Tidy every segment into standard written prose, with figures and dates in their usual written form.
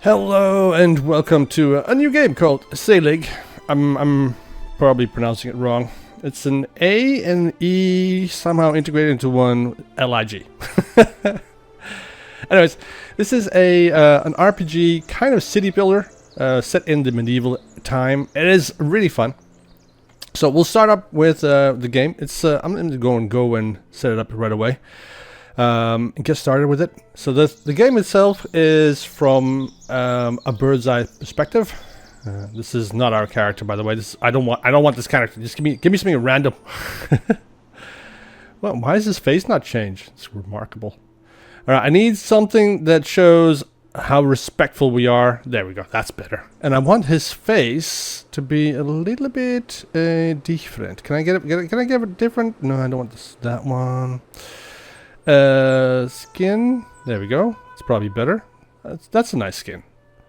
Hello and welcome to a new game called Saelig. I'm probably pronouncing it wrong. It's an A and E somehow integrated into one Lig. Anyways, this is an RPG kind of city builder set in the medieval time. It is really fun. So we'll start up with the game. I'm going to go and set it up right away. And get started with it. So the game itself is from a bird's eye perspective. This is not our character, by the way. I don't want this character. Just give me something random. Well, why does his face not change? It's remarkable. All right, I need something that shows how respectful we are. There we go. That's better. And I want his face to be a little bit different. Can I get it? Can I get it different? No, I don't want that one. Skin. There we go. It's probably better. That's a nice skin.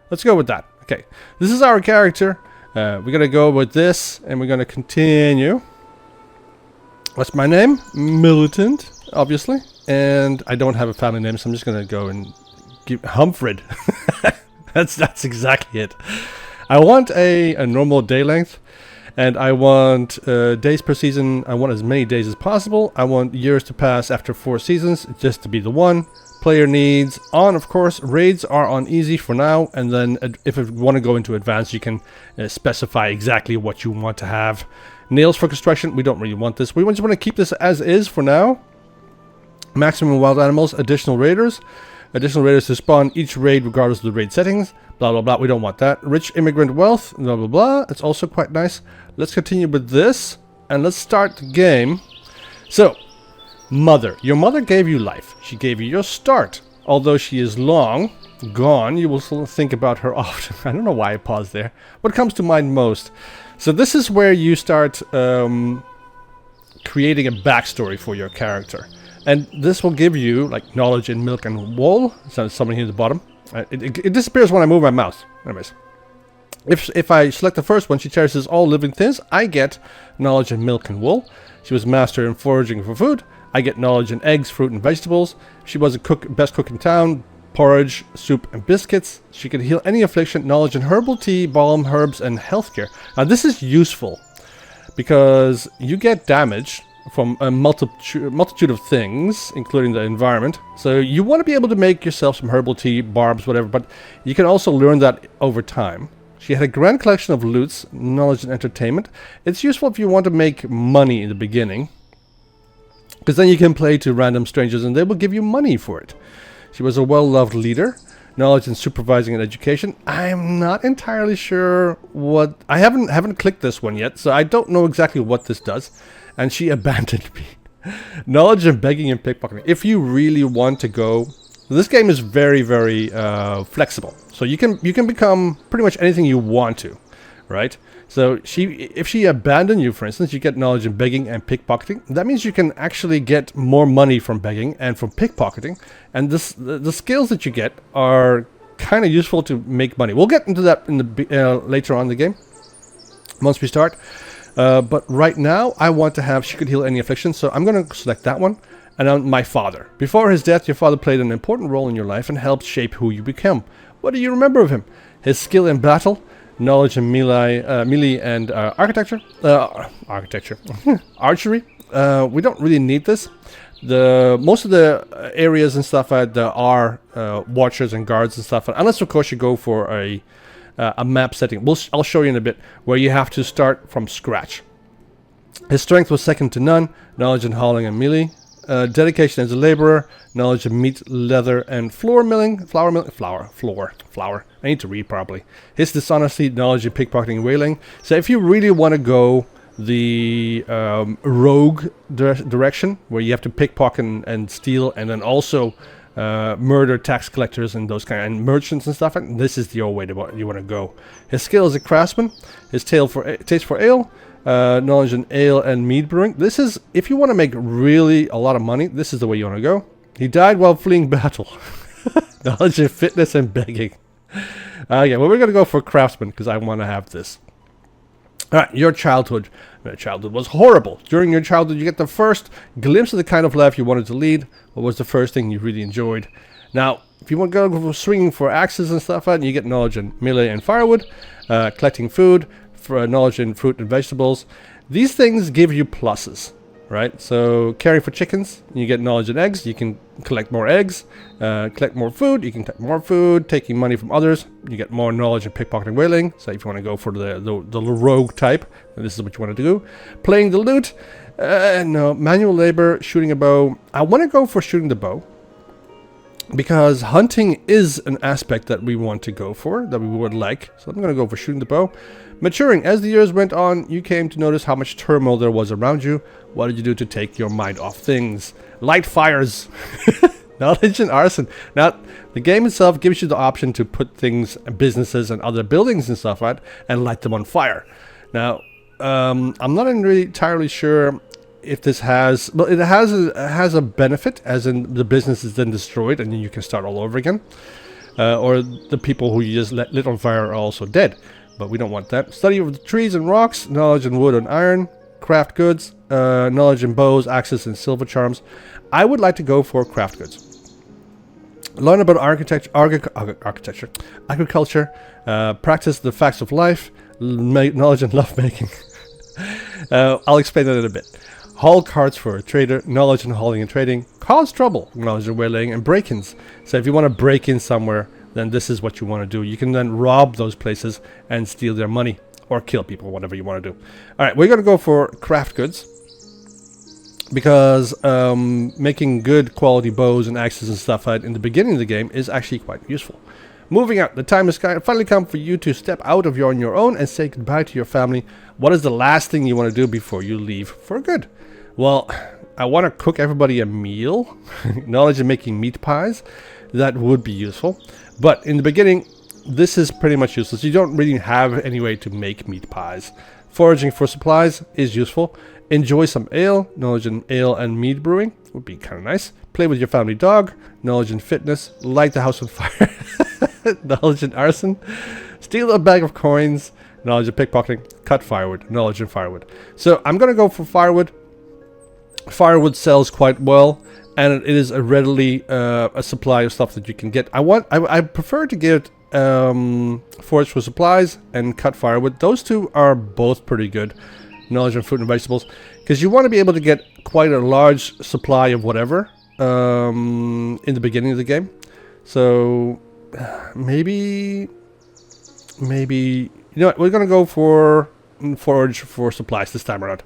Let's go with that. Okay. This is our character. We're going to go with this, and we're going to continue. What's my name? Militant, obviously. And I don't have a family name, so I'm just going to go and give Humfred. That's exactly it. I want a normal day length. And I want days per season. I want as many days as possible. I want years to pass after 4 seasons, just to be the one. Player needs on, of course. Raids are on easy for now. And then if you want to go into advanced, you can specify exactly what you want to have. Nails for construction. We don't really want this. We just want to keep this as is for now. Maximum wild animals. Additional raiders. Additional raiders to spawn each raid regardless of the raid settings. Blah, blah, blah. We don't want that. Rich immigrant wealth. Blah, blah, blah. It's also quite nice. Let's continue with this. And let's start the game. So, mother. Your mother gave you life. She gave you your start. Although she is long gone, you will still think about her often. I don't know why I paused there. What comes to mind most? So this is where you start creating a backstory for your character. And this will give you, like, knowledge in milk and wool. So something here at the bottom. It disappears when I move my mouse. Anyways. If I select the first one, she cherishes all living things. I get knowledge in milk and wool. She was master in foraging for food. I get knowledge in eggs, fruit, and vegetables. She was best cook in town. Porridge, soup, and biscuits. She could heal any affliction. Knowledge in herbal tea, balm, herbs, and healthcare. Now this is useful because you get damage from a multitude of things, including the environment. So you want to be able to make yourself some herbal tea, barbs, whatever, but you can also learn that over time. She had a grand collection of loots, knowledge and entertainment. It's useful if you want to make money in the beginning, because then you can play to random strangers and they will give you money for it. She was a well-loved leader. Knowledge in supervising and education. I'm not entirely sure what... I haven't clicked this one yet, so I don't know exactly what this does. And she abandoned me. Knowledge in begging and pickpocketing. If you really want to go... This game is very, very flexible. So you can become pretty much anything you want to, right? So if she abandoned you, for instance, you get knowledge in begging and pickpocketing. That means you can actually get more money from begging and from pickpocketing. And the skills that you get are kind of useful to make money. We'll get into that in the later on in the game, once we start. But right now, I want to have she could heal any affliction. So I'm going to select that one. And then my father. Before his death, your father played an important role in your life and helped shape who you become. What do you remember of him? His skill in battle, knowledge in melee and architecture. Archery. We don't really need this. Most of the areas and stuff there are watchers and guards and stuff. Unless, of course, you go for a map setting. I'll show you in a bit where you have to start from scratch. His strength was second to none. Knowledge in hauling and melee. Dedication as a laborer, knowledge of meat, leather, and flour. I need to read properly. His dishonesty, knowledge in pickpocketing and whaling. So if you really want to go the rogue direction, where you have to pickpocket and steal, and then also murder tax collectors and those and merchants and stuff, and this is the old way you want to go. His skill as a craftsman, his taste for ale. Knowledge in ale and mead brewing. This is, if you want to make really a lot of money, this is the way you want to go. He died while fleeing battle. Knowledge in fitness and begging. Yeah, well, we're going to go for craftsman because I want to have this. Alright, your childhood. Your childhood was horrible. During your childhood, you get the first glimpse of the kind of life you wanted to lead. What was the first thing you really enjoyed? Now, if you want to go for swinging for axes and stuff, you get knowledge in melee and firewood. Collecting food, for knowledge in fruit and vegetables. These things give you pluses, right? So caring for chickens, you get knowledge in eggs. You can collect more eggs. Collect more food, you can collect more food. Taking money from others, you get more knowledge in pickpocketing, whaling. So if you want to go for the rogue type, then this is what you want to do. Playing the lute, no. Manual labor, shooting a bow. I want to go for shooting the bow, because hunting is an aspect that we want to go for, that we would like. So I'm going to go for shooting the bow. Maturing. As the years went on, you came to notice how much turmoil there was around you. What did you do to take your mind off things? Light fires. Knowledge and arson. Now, the game itself gives you the option to put things, businesses and other buildings and stuff, right, and light them on fire. Now, I'm not really entirely sure if this has, well, it has a benefit, as in the business is then destroyed and then you can start all over again, or the people who you just lit on fire are also dead, but we don't want that. Study of the trees and rocks, knowledge in wood and iron, craft goods, knowledge in bows, axes, and silver charms. I would like to go for craft goods. Learn about agriculture, practice the facts of life, knowledge in lovemaking. I'll explain that in a bit. Haul carts for a trader, knowledge in hauling and trading. Cause trouble, knowledge in waylaying and break-ins. So if you want to break in somewhere, then this is what you want to do. You can then rob those places and steal their money, or kill people, whatever you want to do. Alright, we're going to go for craft goods, because making good quality bows and axes and stuff in the beginning of the game is actually quite useful. Moving out, the time has finally come for you to step out of on your own and say goodbye to your family. What is the last thing you want to do before you leave for good? Well, I want to cook everybody a meal. Knowledge in making meat pies. That would be useful. But in the beginning, this is pretty much useless. You don't really have any way to make meat pies. Foraging for supplies is useful. Enjoy some ale. Knowledge in ale and mead brewing would be kind of nice. Play with your family dog. Knowledge in fitness. Light the house on fire. Knowledge in arson. Steal a bag of coins. Knowledge of pickpocketing. Cut firewood. Knowledge in firewood. So I'm going to go for firewood. Firewood sells quite well, and it is a readily a supply of stuff that you can get. I prefer to get forage for supplies and cut firewood. Those two are both pretty good. Knowledge in fruit and vegetables, because you want to be able to get quite a large supply of whatever in the beginning of the game. So maybe you know what, we're gonna go for forage for supplies this time around.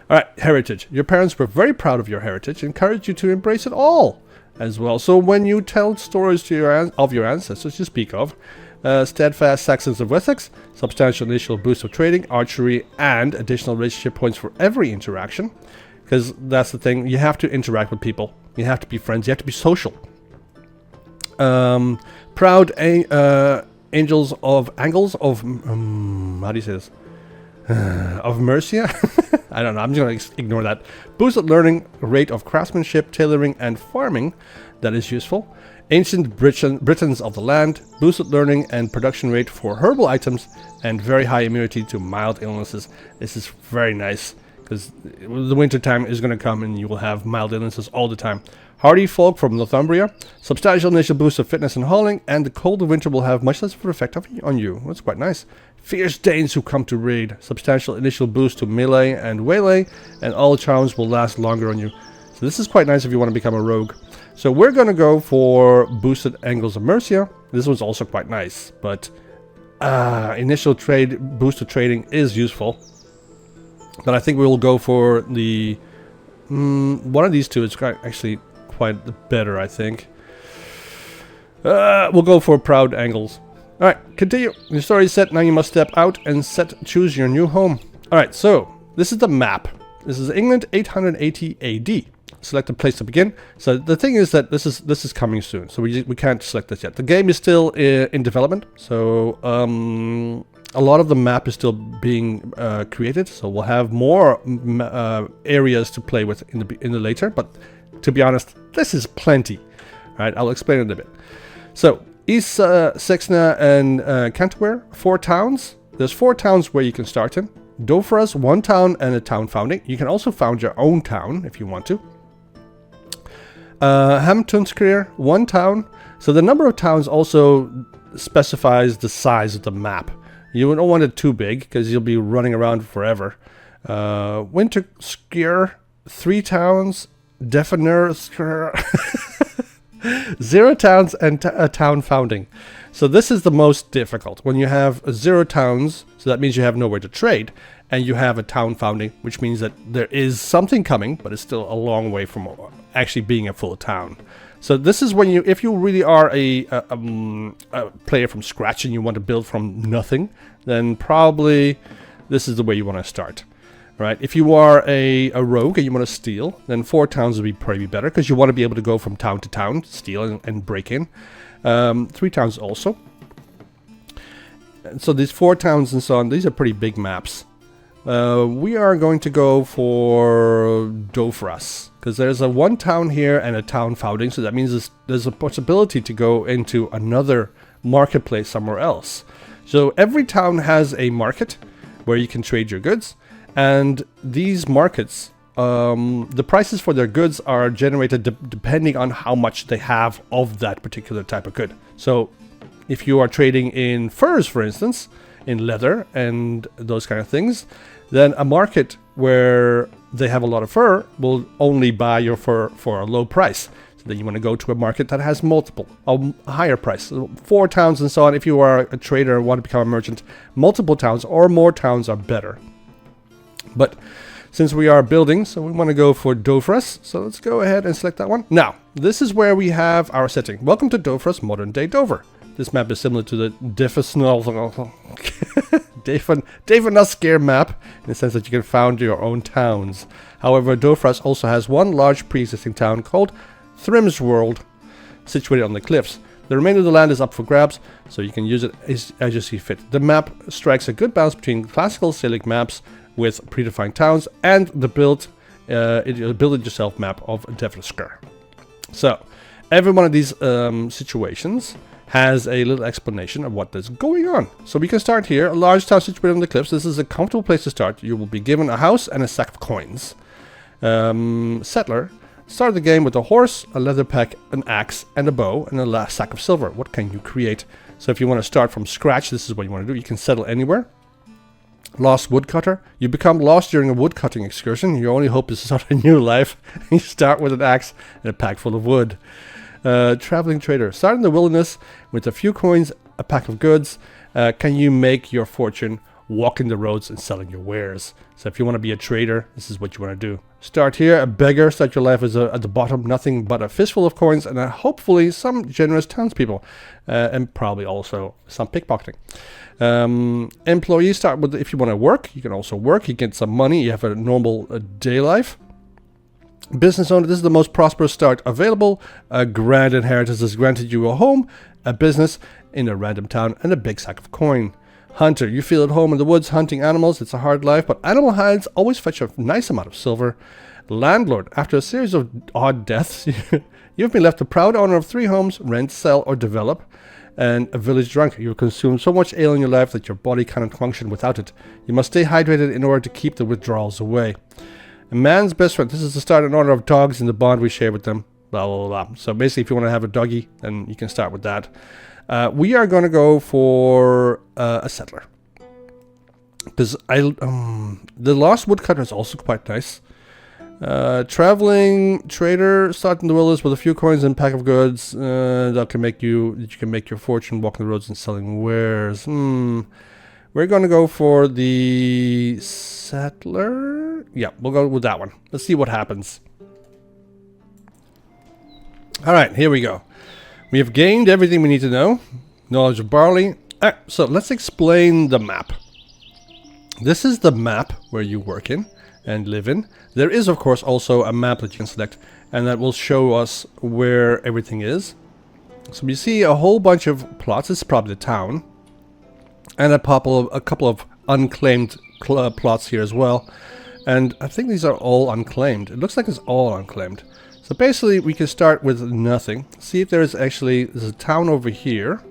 Alright, heritage. Your parents were very proud of your heritage and encouraged you to embrace it all as well. So when you tell stories to your ancestors you speak of, steadfast Saxons of Wessex, substantial initial boost of trading, archery, and additional relationship points for every interaction. Because that's the thing, you have to interact with people. You have to be friends, you have to be social. Proud angles of how do you say this? Of Mercia? I don't know, I'm just going to ignore that. Boosted learning rate of craftsmanship, tailoring, and farming. That is useful. Ancient Britons of the land. Boosted learning and production rate for herbal items, and very high immunity to mild illnesses. This is very nice, because the winter time is going to come and you will have mild illnesses all the time. Hardy folk from Northumbria. Substantial initial boost of fitness and hauling, and the colder winter will have much less of an effect on you. That's quite nice. Fierce Danes who come to raid. Substantial initial boost to melee and waylay, and all charms will last longer on you. So this is quite nice if you want to become a rogue. So we're going to go for boosted angles of Mercia. This one's also quite nice, but initial trade boosted trading is useful. But I think we will go for the one of these two. It's actually quite better, I think. We'll go for proud angles. Alright, continue. Your story is set. Now you must step out and choose your new home. Alright, so this is the map. This is England 880 AD. Select a place to begin. So the thing is that this is coming soon. So we can't select this yet. The game is still in development. So a lot of the map is still being created. So we'll have more areas to play with in the later. But to be honest, this is plenty. Alright, I'll explain it in a bit. So East Saxony and Canterbury, 4 towns. There's 4 towns where you can start in. Dofras, 1 town and a town founding. You can also found your own town if you want to. Hamtunskreer, 1 town. So the number of towns also specifies the size of the map. You don't want it too big because you'll be running around forever. Winter Skier, 3 towns, Definer, 0 towns, and a town founding. So this is the most difficult. When you have 0 towns, so that means you have nowhere to trade, and you have a town founding, which means that there is something coming, but it's still a long way from actually being a full town. So this is when if you really are a player from scratch and you want to build from nothing, then probably this is the way you want to start. Right? If you are a rogue and you want to steal, then 4 towns would be probably better because you want to be able to go from town to town, steal and break in. 3 towns also. And so these 4 towns and so on, these are pretty big maps. We are going to go for Dofras because there's a 1 town here and a town founding, so that means there's a possibility to go into another marketplace somewhere else. So every town has a market where you can trade your goods, and these markets, the prices for their goods are generated depending on how much they have of that particular type of good. So if you are trading in furs, for instance, in leather and those kind of things, then a market where they have a lot of fur will only buy your fur for a low price. So then you want to go to a market that has multiple, a higher price. So 4 towns and so on. If you are a trader and want to become a merchant, multiple towns or more towns are better. But since we are building, so we want to go for Dofras. So let's go ahead and select that one. Now, this is where we have our setting. Welcome to Dofras, modern day Dover. This map is similar to the Dofras map in the sense that you can found your own towns. However, Dofras also has one large pre-existing town called Thrimsworld, situated on the cliffs. The remainder of the land is up for grabs, so you can use it as you see fit. The map strikes a good balance between classical Saelig maps with predefined towns and the build it yourself map of Dofras. So every one of these situations has a little explanation of what is going on. So we can start here. A large town situated on the cliffs. This is a comfortable place to start. You will be given a house and a sack of coins. Settler. Start the game with a horse, a leather pack, an axe, and a bow, and a sack of silver. What can you create? So if you want to start from scratch, this is what you want to do. You can settle anywhere. Lost woodcutter. You become lost during a woodcutting excursion. Your only hope is to start a new life. You start with an axe and a pack full of wood. Traveling trader. Start in the wilderness with a few coins, a pack of goods. Can you make your fortune walking the roads and selling your wares? So if you want to be a trader, this is what you want to do. Start here, a beggar. Start your life as at the bottom, nothing but a fistful of coins and hopefully some generous townspeople. And probably also some pickpocketing. Employees, start with, if you want to work, you can also work. You get some money. You have a normal day life. Business owner, this is the most prosperous start available. A grand inheritance has granted you a home, a business in a random town, and a big sack of coin. Hunter, you feel at home in the woods hunting animals. It's a hard life, but animal hides always fetch a nice amount of silver. Landlord, after a series of odd deaths, you've been left the proud owner of 3 homes, rent, sell, or develop. And a village drunk, you consume so much ale in your life that your body cannot function without it. You must stay hydrated in order to keep the withdrawals away. A man's best friend. This is the start in honor of dogs and the bond we share with them. Blah, blah, blah. So basically, if you want to have a doggy, then you can start with that. We are going to go for a settler. Because the Lost Woodcutter is also quite nice. Traveling trader, start in the wilderness with a few coins and a pack of goods. You can make your fortune walking the roads and selling wares. We're going to go for the settler. Yeah, we'll go with that one. Let's see what happens. All right, here we go. We have gained everything we need to know. Knowledge of barley. So let's explain the map. This is the map where you work in and live in. There is, of course, also a map that you can select, and that will show us where everything is. So we see a whole bunch of plots. This is probably the town. And a couple of unclaimed plots here as well. And I think these are all unclaimed. It looks like it's all unclaimed. So basically, we can start with nothing. See if there's a town over here.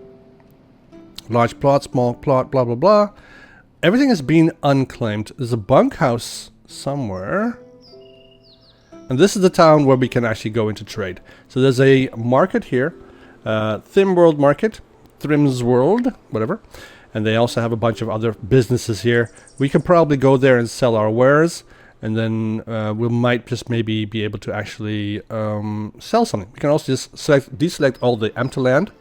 Large plot, small plot, blah, blah, blah. Everything has been unclaimed. There's a bunkhouse somewhere. And this is the town where we can actually go into trade. So there's a market here. Thim World Market, Thrim's World, whatever. And they also have a bunch of other businesses here. We can probably go there and sell our wares. And then we might just maybe be able to actually sell something. We can also just deselect all the empty land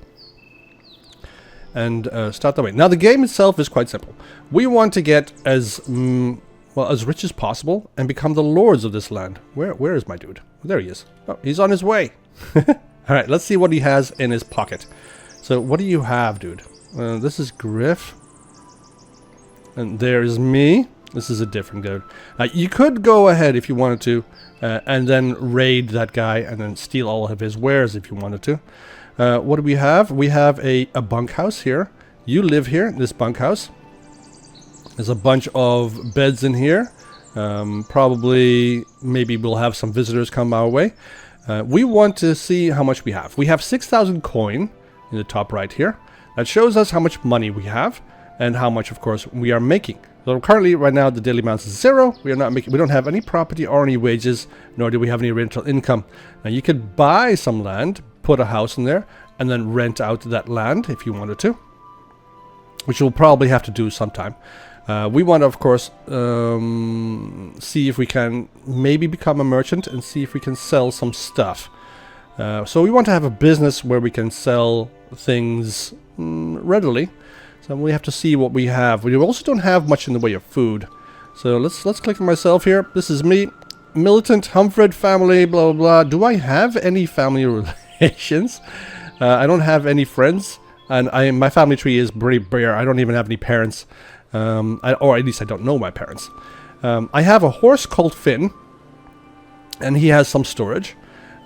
and start that way. Now the game itself is quite simple. We want to get as as rich as possible and become the lords of this land. Where is my dude? There he is. Oh, he's on his way. All right, let's see what he has in his pocket. So what do you have, dude? This is Griff. And there is me. This is a different dude. You could go ahead if you wanted to and then raid that guy and then steal all of his wares if you wanted to. What do we have? We have a bunkhouse here. You live here, this bunkhouse. There's a bunch of beds in here. Probably, maybe we'll have some visitors come our way. We want to see how much we have. We have 6,000 coin in the top right here. That shows us how much money we have and how much, of course, we are making. So currently, right now, the daily balance is 0. We don't have any property or any wages, nor do we have any rental income. Now, you could buy some land, put a house in there, and then rent out that land if you wanted to, which you'll probably have to do sometime. We want to, of course, see if we can maybe become a merchant and see if we can sell some stuff. So we want to have a business where we can sell things readily. So we have to see what we have. We also don't have much in the way of food. So let's click on myself here. This is me, militant Humfred family, blah, blah, blah. Do I have any family relations? I don't have any friends. And my family tree is pretty bare. I don't even have any parents. Or at least I don't know my parents. I have a horse called Finn. And he has some storage.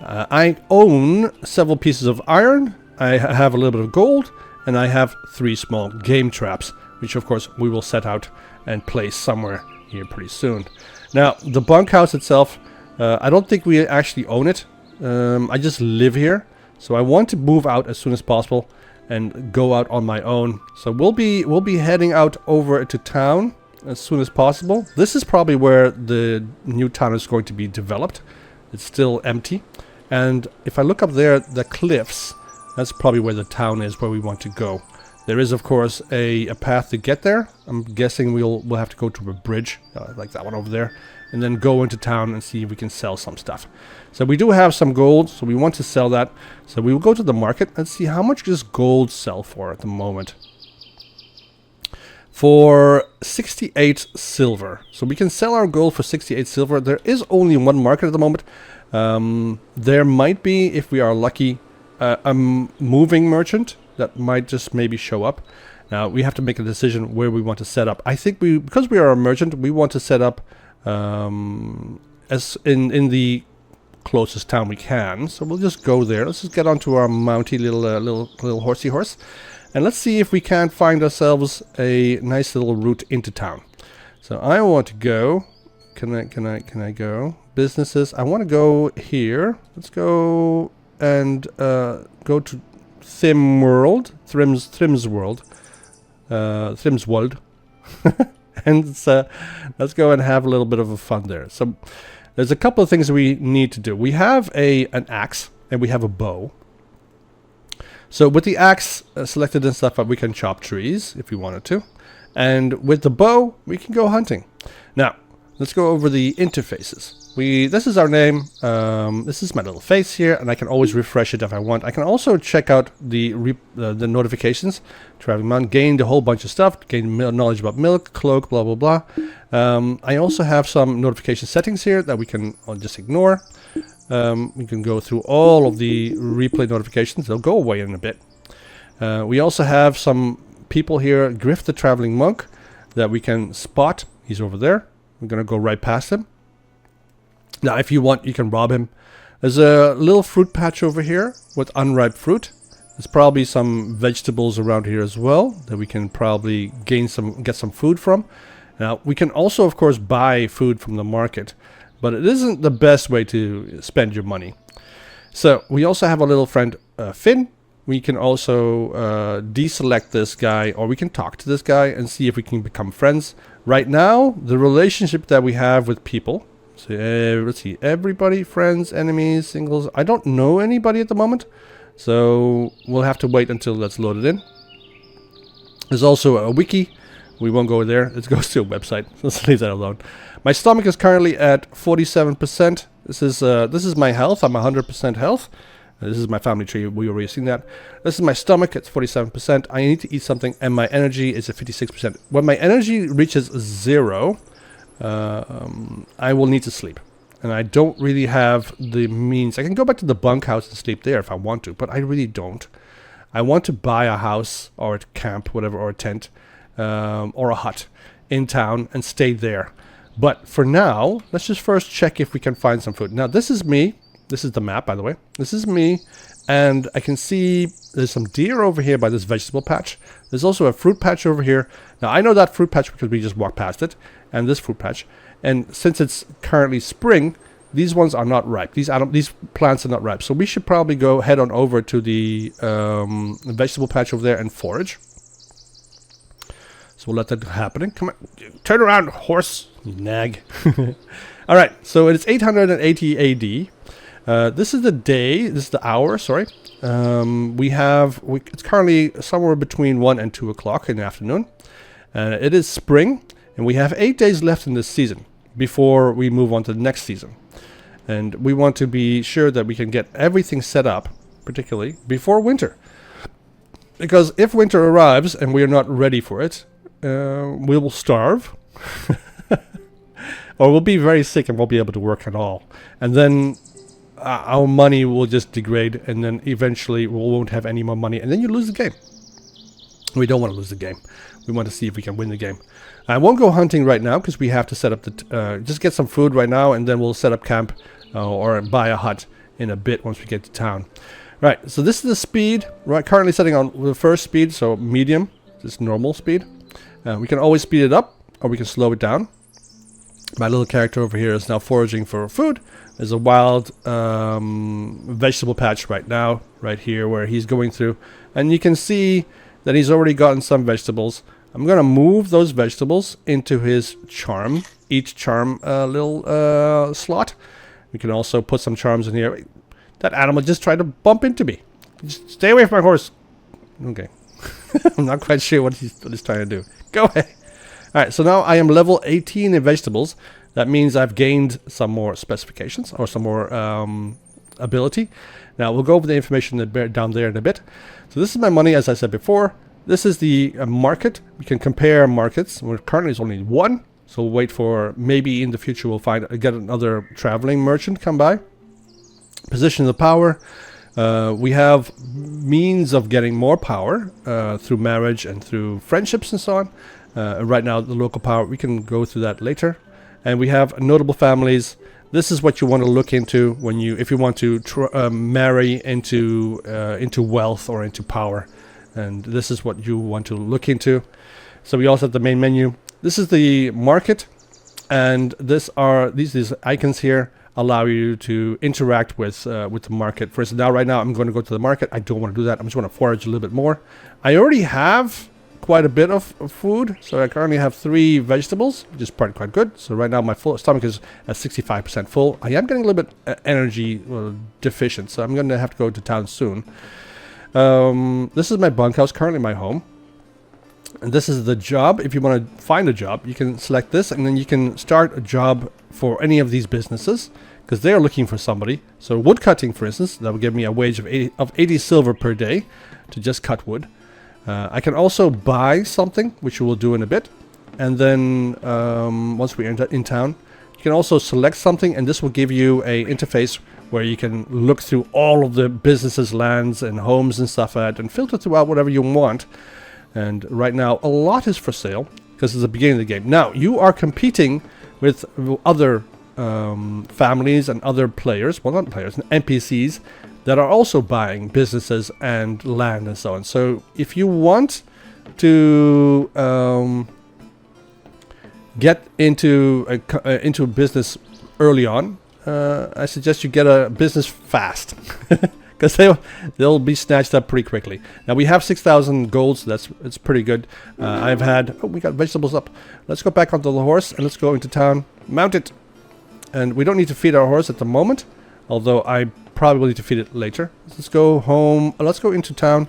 I own several pieces of iron. I have a little bit of gold. And I have 3 small game traps, which of course we will set out and place somewhere here pretty soon. Now, the bunkhouse itself, I don't think we actually own it. I just live here. So I want to move out as soon as possible and go out on my own. So we'll be heading out over to town as soon as possible. This is probably where the new town is going to be developed. It's still empty. And if I look up there, the cliffs, that's probably where the town is, where we want to go. There is, of course, a path to get there. I'm guessing we'll have to go to a bridge, like that one over there, and then go into town and see if we can sell some stuff. So we do have some gold, so we want to sell that. So we will go to the market and see how much does gold sell for at the moment. For 68 silver. So we can sell our gold for 68 silver. There is only one market at the moment. There might be, if we are lucky, a moving merchant that might just maybe show up. Now we have to make a decision where we want to set up. I think because we are a merchant, we want to set up as in the closest town we can. So we'll just go there. Let's just get onto our mounty little horsey horse, and let's see if we can't find ourselves a nice little route into town. So I want to go. Can I go businesses? I want to go here. Let's go and go to Thrim's World, and let's go and have a little bit of a fun there. So there's a couple of things we need to do. We have an axe and we have a bow. So with the axe selected and stuff, we can chop trees if we wanted to, and with the bow we can go hunting. Now let's go over the interfaces. This is our name. This is my little face here, and I can always refresh it if I want. I can also check out the notifications. Traveling man, gained a whole bunch of stuff. Gained knowledge about milk, cloak, blah blah blah. I also have some notification settings here that we can just ignore. We can go through all of the replay notifications. They'll go away in a bit. We also have some people here, Griff the Traveling Monk, that we can spot. He's over there. We're gonna go right past him. Now, if you want, you can rob him. There's a little fruit patch over here with unripe fruit. There's probably some vegetables around here as well that we can probably get some food from. Now, we can also, of course, buy food from the market, but it isn't the best way to spend your money. So we also have a little friend, Finn. We can also deselect this guy, or we can talk to this guy and see if we can become friends. Right now, the relationship that we have with people. So let's see, everybody, friends, enemies, singles. I don't know anybody at the moment. So we'll have to wait until that's loaded in. There's also a wiki. We won't go there. It goes to a website. Let's leave that alone. My stomach is currently at 47%. This is my health. I'm 100% health. This is my family tree. We already seen that. This is my stomach. It's 47%. I need to eat something, and my energy is at 56%. When my energy reaches 0, I will need to sleep. And I don't really have the means. I can go back to the bunkhouse and sleep there if I want to, but I really don't. I want to buy a house or a camp, whatever, or a tent, or a hut in town and stay there. But for now, let's just first check if we can find some food. Now, this is me. This is the map, by the way. This is me, and I can see there's some deer over here by this vegetable patch. There's also a fruit patch over here. Now, I know that fruit patch because we just walked past it, and this fruit patch. And since it's currently spring, these ones are not ripe. These plants are not ripe. So we should probably go head on over to the vegetable patch over there and forage. So we'll let that happen. Come on, turn around, horse, you nag. All right, so it's 880 AD. This is the day, this is the hour, sorry. It's currently somewhere between 1 and 2 o'clock in the afternoon. It is spring, and we have 8 days left in this season before we move on to the next season. And we want to be sure that we can get everything set up, particularly before winter. Because if winter arrives and we are not ready for it, we will starve. Or we'll be very sick and won't be able to work at all. And then our money will just degrade, and then eventually we won't have any more money, and then you lose the game. We don't want to lose the game. We want to see if we can win the game. I won't go hunting right now because we have to set up just get some food right now, and then we'll set up camp or buy a hut in a bit once we get to town. Right, so this is the speed. Right, currently setting on the first speed, so medium, just normal speed. We can always speed it up, or we can slow it down. My little character over here is now foraging for food. There's a wild vegetable patch right now, right here, where he's going through. And you can see that he's already gotten some vegetables. I'm going to move those vegetables into his charm, each charm little slot. We can also put some charms in here. That animal just tried to bump into me. Just stay away from my horse. Okay. I'm not quite sure what he's trying to do. Go away. Alright, so now I am level 18 in vegetables. That means I've gained some more specifications or some more ability. Now we'll go over the information down there in a bit. So this is my money, as I said before. This is the market. We can compare markets. We're currently it's only one, so we'll wait for maybe in the future we'll get another traveling merchant come by. Position of the power. We have means of getting more power through marriage and through friendships and so on. Right now, the local power, we can go through that later. And we have notable families. This is what you want to look into when if you want to marry into wealth or into power. And this is what you want to look into. So we also have the main menu. This is the market, and these icons here allow you to interact with the market. For instance, right now I'm going to go to the market. I don't want to do that. I'm just going to forage a little bit more. I already have quite a bit of food, so I currently have 3 vegetables, which is quite good. So right now my stomach is at 65% full. I am getting a little bit energy deficient, so I'm going to have to go to town soon. This is my bunkhouse, currently my home. And this is the job. If you want to find a job, you can select this, and then you can start a job for any of these businesses, because they are looking for somebody. So wood cutting, for instance, that will give me a wage of 80 silver per day to just cut wood. I can also buy something, which we will do in a bit. And then once we're in town, you can also select something, and this will give you a interface where you can look through all of the businesses, lands, and homes and stuff like that, and filter throughout whatever you want. And right now, a lot is for sale, because it's the beginning of the game. Now, you are competing with other families and other players, well, not players, NPCs, that are also buying businesses and land and so on. So if you want to get into a business early on, I suggest you get a business fast, because they'll be snatched up pretty quickly. Now we have 6,000 gold, so it's pretty good. We got vegetables up. Let's go back onto the horse and let's go into town. Mount it. And we don't need to feed our horse at the moment, although I probably need to feed it later. Let's go home. Let's go into town,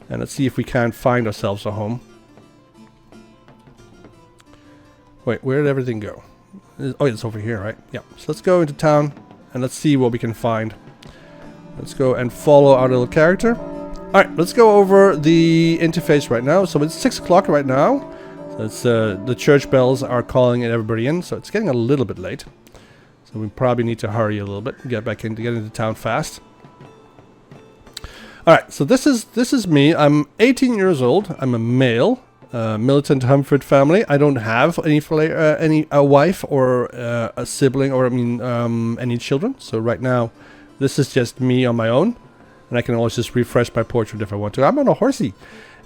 and let's see if we can find ourselves a home. Wait, where did everything go? Oh, it's over here, right? Yeah. So let's go into town, and let's see what we can find. Let's go and follow our little character. Alright, let's go over the interface right now. So it's 6 o'clock right now. So it's, the church bells are calling everybody in, so it's getting a little bit late. So we probably need to hurry a little bit and get back in to get into town fast. Alright, so this is me. I'm 18 years old. I'm a male. Militant Humford family. I don't have any wife or a sibling, or any children. So right now, this is just me on my own, and I can always just refresh my portrait if I want to. I'm on a horsey.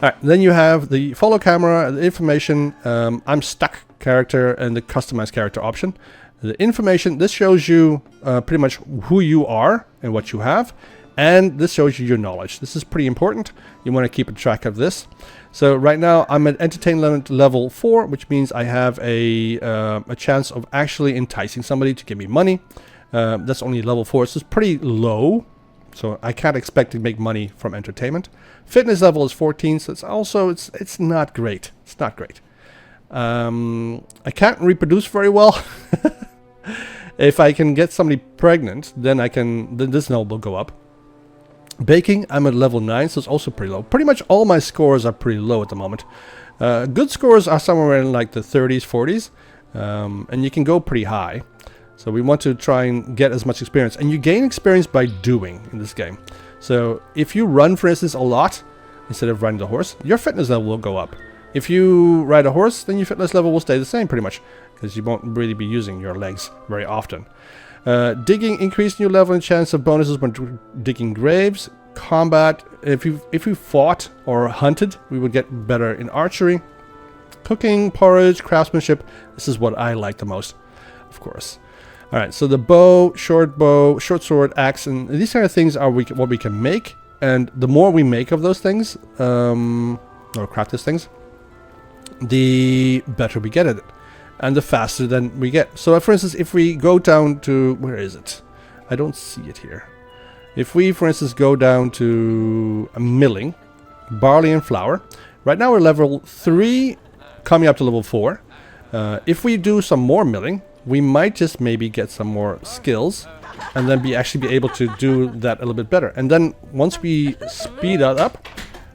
All right, then you have the follow camera, the information. I'm stuck character and the customized character option. The information, this shows you pretty much who you are and what you have, and this shows you your knowledge. This is pretty important. You want to keep a track of this. So right now I'm at entertainment level 4, which means I have a chance of actually enticing somebody to give me money. That's only level 4, so it's pretty low. So I can't expect to make money from entertainment. Fitness level is 14, so it's not great. It's not great. I can't reproduce very well. If I can get somebody pregnant, then this level will go up. Baking, I'm at level 9, so it's also pretty low. Pretty much all my scores are pretty low at the moment. Good scores are somewhere in like the 30s, 40s, and you can go pretty high. So we want to try and get as much experience. And you gain experience by doing in this game. So if you run, for instance, a lot, instead of riding the horse, your fitness level will go up. If you ride a horse, then your fitness level will stay the same pretty much, because you won't really be using your legs very often. Digging, increase your level and chance of bonuses when digging graves. Combat, if you fought or hunted, we would get better in archery. Cooking, porridge, craftsmanship. This is what I like the most, of course. All right, so the bow, short sword, axe, and these kind of things are what we can make. And the more we make of those things, or craft these things, the better we get at it. And the faster then we get. So for instance, if we go down to, where is it? I don't see it here. If we, for instance, go down to milling, barley and flour. Right now we're level 3, coming up to level 4. If we do some more milling, we might just maybe get some more skills, and then actually be able to do that a little bit better. And then once we speed that up,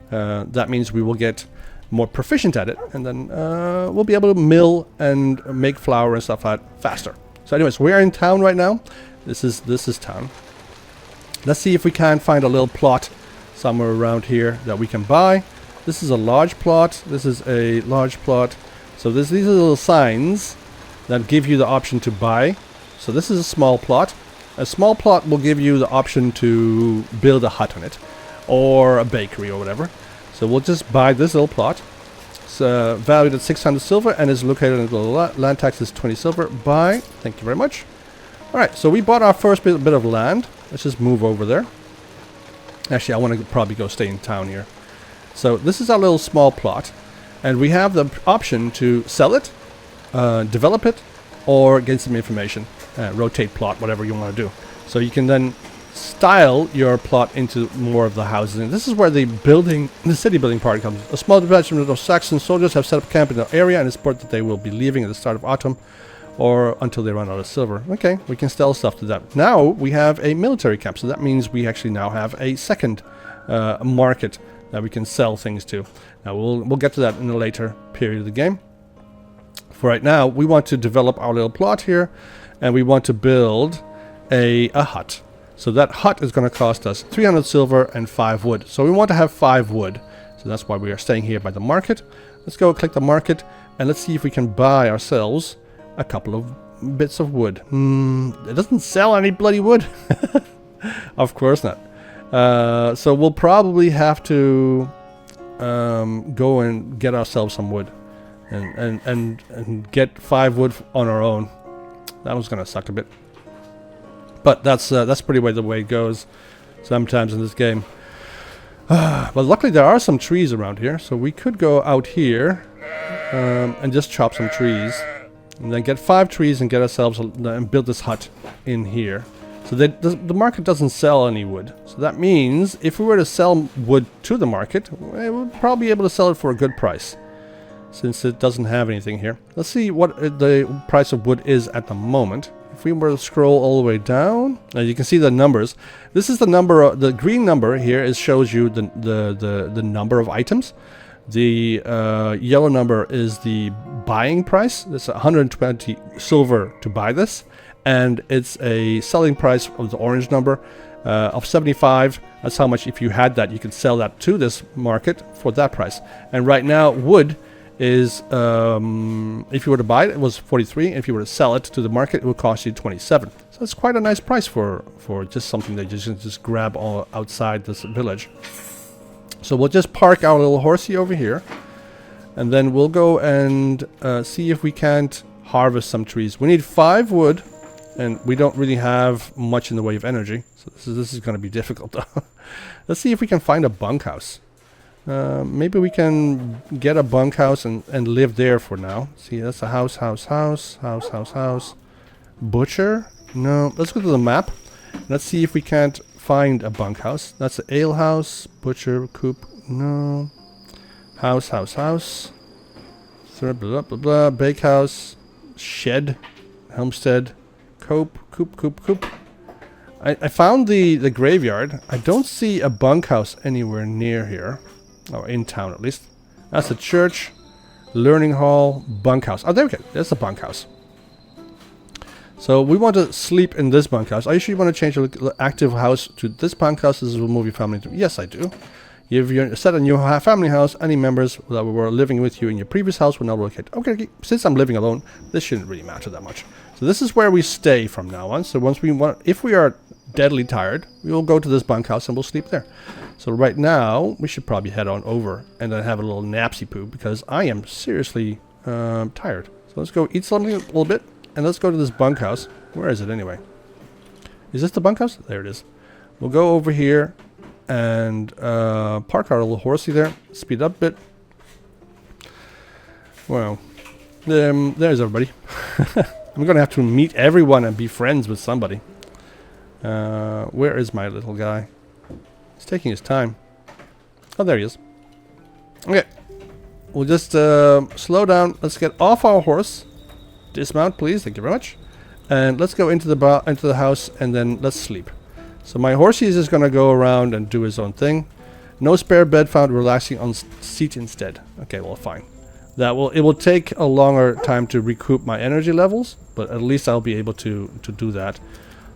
that means we will get more proficient at it, and then we'll be able to mill and make flour and stuff like that faster. So anyways, we are in town right now. This is town. Let's see if we can find a little plot somewhere around here that we can buy. This is a large plot. This is a large plot. So these are little signs that give you the option to buy. So this is a small plot. A small plot will give you the option to build a hut on it, or a bakery or whatever. So we'll just buy this little plot. It's valued at 600 silver and is located in the land tax is 20 silver. Buy. Thank you very much. Alright, so we bought our first bit of land. Let's just move over there. Actually, I want to probably go stay in town here. So this is our little small plot. And we have the option to sell it, develop it, or get some information. Rotate plot, whatever you want to do. So you can then style your plot into more of the houses. And this is where the city building part comes. A small detachment of Saxon soldiers have set up camp in the area and it's reported that they will be leaving at the start of autumn or until they run out of silver. Okay, we can sell stuff to them. Now we have a military camp, so that means we actually now have a second market that we can sell things to. Now we'll get to that in a later period of the game. For right now, we want to develop our little plot here, and we want to build a hut. So that hut is going to cost us 300 silver and 5 wood. So we want to have 5 wood. So that's why we are staying here by the market. Let's go click the market, and let's see if we can buy ourselves a couple of bits of wood. It doesn't sell any bloody wood. Of course not. So we'll probably have to go and get ourselves some wood. And get 5 wood on our own. That was gonna suck a bit, but that's pretty way the way it goes sometimes in this game. But luckily there are some trees around here, so we could go out here and just chop some trees, and then get 5 trees and get ourselves and build this hut in here. So the market doesn't sell any wood. So that means if we were to sell wood to the market, we would probably be able to sell it for a good price, since it doesn't have anything here. Let's see what the price of wood is at the moment. If we were to scroll all the way down, you can see the numbers. This is the number. The green number here shows you the number of items. The yellow number is the buying price. It's 120 silver to buy this. And it's a selling price of the orange number of 75. That's how much, if you had that, you could sell that to this market for that price. And right now, wood is, if you were to buy it, it was 43. If you were to sell it to the market, it would cost you 27. So it's quite a nice price for just something that you can just grab all outside this village. So we'll just park our little horsey over here. And then we'll go and see if we can't harvest some trees. We need 5 wood. And we don't really have much in the way of energy. So this is going to be difficult though. Let's see if we can find a bunkhouse. Maybe we can get a bunkhouse and live there for now. See, that's a house. Butcher? No. Let's go to the map. Let's see if we can't find a bunkhouse. That's an ale house. Butcher, coop. No. House. Blah, blah, blah, blah. Bakehouse. Shed. Homestead. Coop. I found the graveyard. I don't see a bunkhouse anywhere near here. Or in town, at least. That's a church. Learning hall. Bunkhouse. Oh, there we go. There's a bunkhouse. So we want to sleep in this bunkhouse. I usually want to change the active house to this bunkhouse. This will move your family to... Yes, I do. If you set a new family house, any members that were living with you in your previous house will now relocate. Okay, since I'm living alone, this shouldn't really matter that much. So this is where we stay from now on. So once we want, if we are deadly tired, we will go to this bunkhouse and we'll sleep there. So right now, we should probably head on over and then have a little napsy poo because I am seriously tired. So let's go eat something a little bit and let's go to this bunkhouse. Where is it anyway? Is this the bunkhouse? There it is. We'll go over here and park our little horsey there. Speed up a bit. Well, there's everybody. I'm gonna have to meet everyone and be friends with somebody. Where is my little guy? He's taking his time. Oh, there he is. Okay. We'll just slow down. Let's get off our horse. Dismount, please. Thank you very much. And let's go into the house and then let's sleep. So my horsey is just gonna go around and do his own thing. No spare bed found. Relaxing on seat instead. Okay, well, fine. It will take a longer time to recoup my energy levels, but at least I'll be able to do that.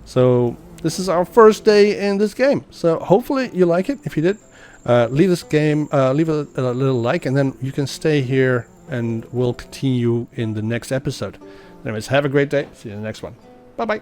So this is our first day in this game. So hopefully you like it. If you did, leave this game, leave a little like, and then you can stay here and we'll continue in the next episode. Anyways, have a great day. See you in the next one. Bye bye.